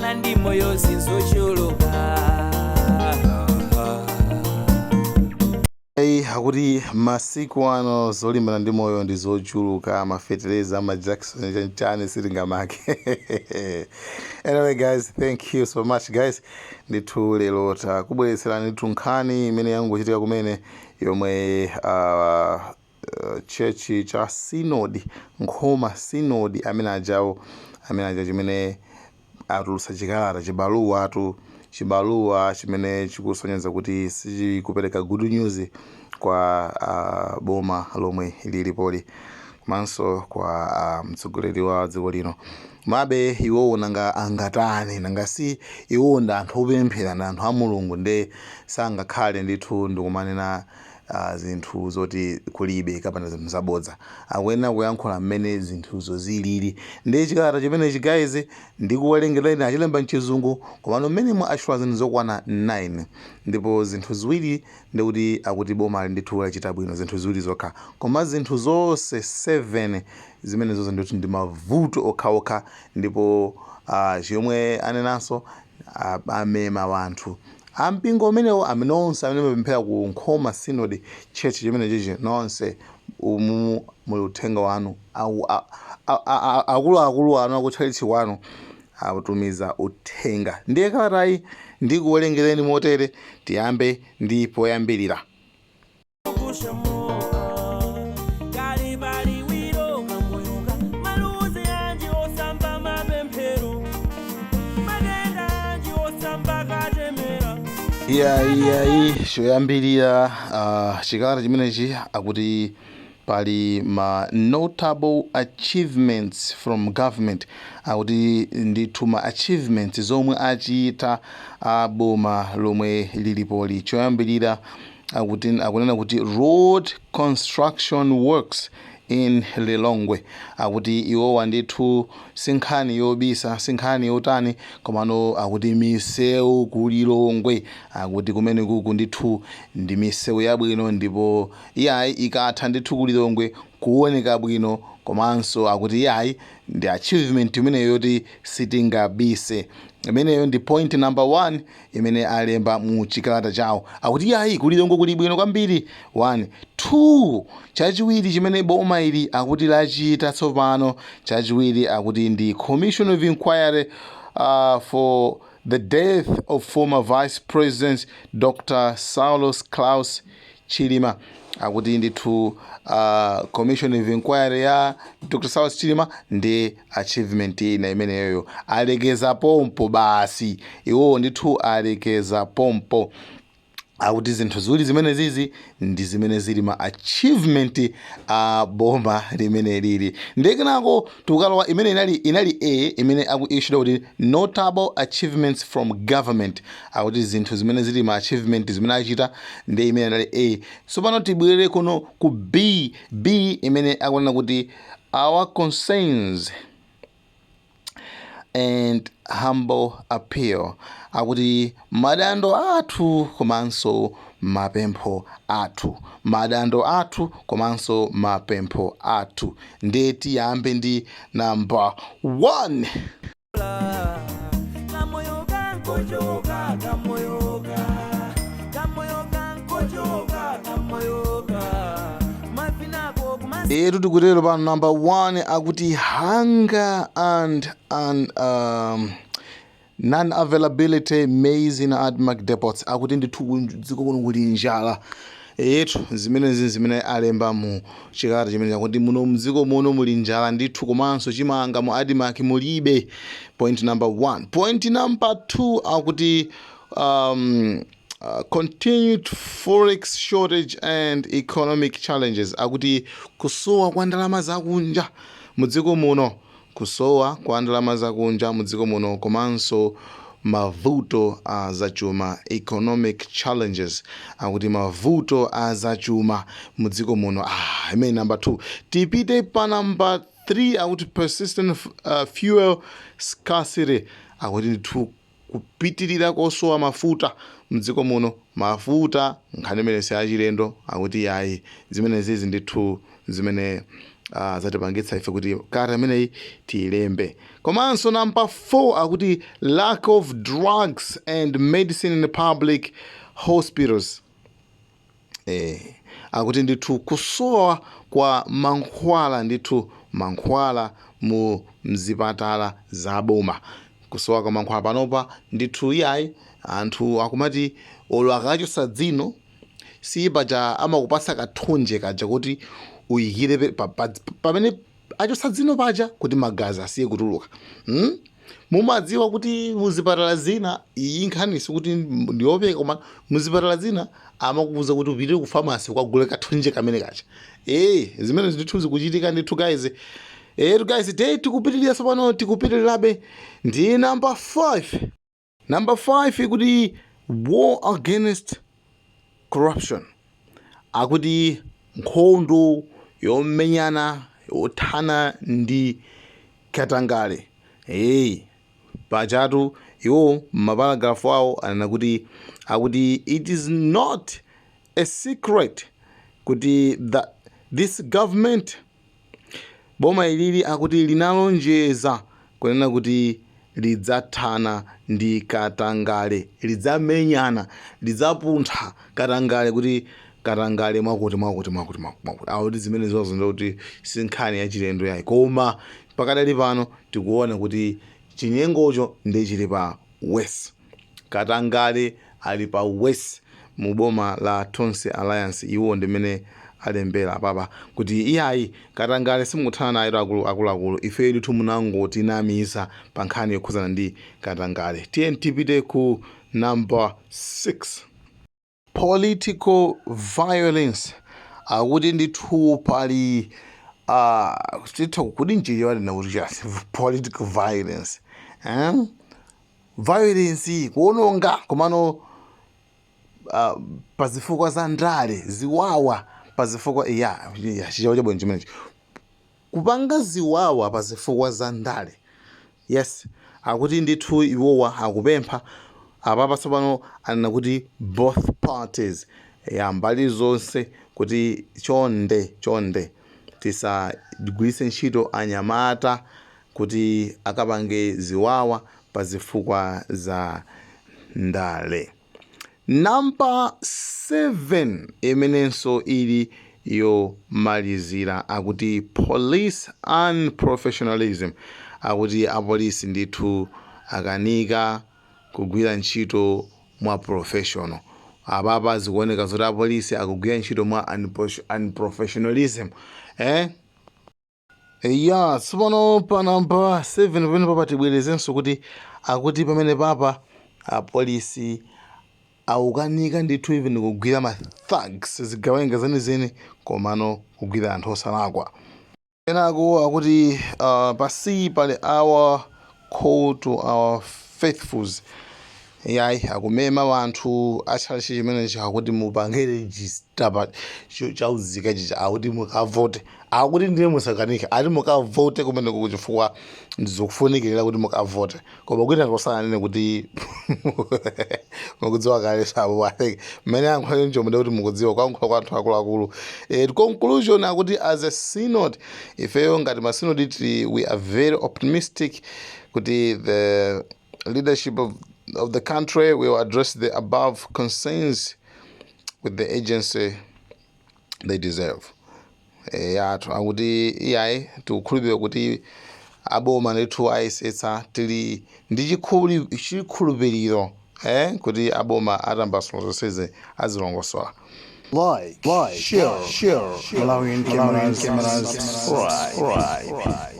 zolimana ndi moyo zinzochuluka. Akuti masiku ano zolimana ndi moyo ndi zochuluka, mafetereza ma Jackson chani siringamake. Anyway guys, thank you so much guys. Ndithu lero takubweretserani nkhani imene yangochitika kumene yomwe church cha Synod, Nkhoma Synod amene aja chimene atulutsa chikalata chibaluwa chimene chikusonyeza kuti sichikupereka good news kwa boma lomwe lilipoli komanso kwa mtsogoleri wa dziko lino. Mabe iwowo nanga angatani, nanga si iwowo ndi anthu opemphera, ndi anthu a Mulungu, nde sangakhale ndithu ndikumanena zinthu zoti kulibe kapena zinthu zabodza. Akuyenera kuyankhula mmene zinthuzo zilili. Ndi chikalata chimenechi guys ndikuwerengereni achilemba mchizungu komano mmene mwa ashura zinthu zokwana 9, ndipo zinthu ziwiri ndikuti akuti boma ali ndithu lachita bwino, zinthu ziwiri zokha, koma zinthu zonse 7 zimene zonse ndithu ndi mavuto okhaokha. Ndipo chomwe anenanso amema wanthu ampingo umenewo amene onse amene mapemphera ku Nkhoma Synod Church chimene chichi nonse umu muluthenga wanu akuluakulu anu akutchalitchi wanu atumiza uthenga. Ndiye kalatayi ndikuwerengereni motere, tiyambe ndi poyambirira. Choyambirira chikalata chimenechi akuti pali ma notable achievements from government, akuti ndithu ma achievements zomwe achita boma lomwe lilipoli. Choyambirira akunena kuti road construction works in Lilongwe, akuti iwowa ndithu sinkhani yobisa, sinkhani yotani, komano akuti misewu ku Lilongwe, akuti kumene kuku ndithu ndi misewu yabwino, ndipo iyayi ikatha ndithu ku Lilongwe kuoneka bwino, komanso akuti iyayi ndi achievement imene yoti sitingabise. Imeneyo ndi point number 1 imene alemba mu chikalata chawo, akuti iyayi ku Lilongwe kuli bwino kwambiri. 1 2 chachiwiri chimene boma ili akuti lachita tsopano, chachiwiri akuti ndi commission of inquiry for the death of former vice president Dr. Saulos Klaus Chilima, akuti ndithu commission of inquiry ya Dr. Saulos Chilima ndi achievement ina imeneyo. Alekeza pompo basi, iwo ndithu alekeza pompo. Akuti zinthu ziwiri zimene zizi ndi zimene zili ma achievement boma limene lili. Ndekenako tukalowa imene inali A imene akuishida kuti notable achievements from government, akuti zinthu zimene zili ma achievement zimene achita ndi imene inali A. So pano tibwerere kuno ku B imene akunena kuti our concerns and humble appeal, akuti madando athu komanso mapempho athu, madando athu komanso mapempho athu. Ndeti yambe ndi number 1. Tikutero pa number 1 akuti hunger and non-availability maize in ADMAC depots, akuti ndithu dziko kuno kuli njala. Zimene alemba mu chikalata chimene akuti muno mdziko muno muli njala ndithu, komanso chimanga mu ADMAC mulibe. Point number 1. Point number 2 akuti continued forex shortage and economic challenges, akuti kusowa kwa ndalama zakunja mudziko muno, kusowa kwa ndalama zakunja mudziko muno, komanso mavuto azachuma, economic challenges, akuti mavuto azachuma mudziko muno. Imene number 2. Tipite pa number 3 akuti persistent fuel scarcity, akuti ndithu kupitirira kosowa mafuta mdziko muno, mafuta nkhani imene si achilendo, akuti yayi zimene zizi ndithu zimene zatipangitsa ife kuti kalata imeneyi tiyilembe. Komanso number 4 akuti lack of drugs and medicine in the public hospitals. Akuti ndithu kusowa kwa mankhwala, ndithu mankhwala mu mzipatala zaboma. Kusowa kwa mankhwala panopa ndithu iyayi anthu akumati olo akachosa dzino si paja amakupasa kathunje kaja kuti uyikire pamene achosa dzino paja kuti magazi asiye kutuluka. Mumadziwa kuti muzipatala zina iyi nkhaniso kuti ndiyopeka, koma muzipatala zina amakubuza kuti upitire ku pharmacy ukagule kathunje kamene kacha. Zimene ndithu zikuchitika ndithu guys. Guys, tikupitirira pano, tikupitirirabe ndi number 5. Number 5 ikuti war against corruption. Akuti nkhondo yomenyana yothana ndi katangale. Pajatu iwo maparagrafu awo anena kuti akuti it is not a secret kuti this government boma ilili akuti linalonjeza kunena kuti lidzathana ndi katangale, lidzamenyana, lidzapuntha katangale, kuti katangale mwakuti. Akuti zimene zonse ndikuti si nkhani ya chilendo yayi, koma pakadali pano tikuona kuti chinyengocho ndi chili pa west. Katangale ali pa west mu boma la Tonse Alliance. Iwo ndimene alembera papa kuti iyayi katangale simukuthana nayo akuluakulu, ife ndithu munangoti namiza pa nkhani yokhuzana ndi katangale. Tipite ku number 6. Political violence. Akuti ndithu pali kuti njiriwa ndina kuti chasi political violence. Violence kuononga komano pazifukwa za ndale, ziwawa pazifukwa chichawo chabwino chimenechi, kupanga ziwawa pazifukwa za ndale. Yes, akuti ndithu iwowa akupempha apapa tsopano anena kuti both parties, mbali zonse, kuti chonde tisagwiritse ntchito anyamata kuti akapange ziwawa pazifukwa za ndale. Number 7 imenenso ili yomalizira akuti police unprofessionalism. Akuti apolisi ndithu akanika kugwira ntchito mwa professional. Apapa zikuoneka zoti apolisi akugwira ntchito mwa unprofessionalism. Tsopano pa number 7 pamene papa tibwerezenso kuti akuti pamene papa apolisi aukanika ndithu even kugwira ma thugs, zigawenga zenizeni, komano kugwira anthu osalakwa. Kenako akuti pasi pali our call to our faithfuls. Akumema wanthu achalichi chimenechi akuti mupange register chauzika chicha, akuti mukavote. Akuti ndiye musakanika, ati mukavote kumene kuchifukwa ndizokufunikira kuti mukavote. Koma kuti akosana nene kuti mukudziwa kale sabo. I think many ankhwale njombe kuti mukudziwa kwankho kwa anthu akuluakulu. Conclusion akuti as a synod, ifeyo ngati ma synod we are very optimistic kuti the leadership of the country will address the above concerns with the agency they deserve. Akuti iyayi tikukhulupirira kuti aboma ndithu ayesetsa tili ndi chikhulupiriro kuti aboma atambasula zonsezi azilongosola. Like, share, Malawian cameras. Right.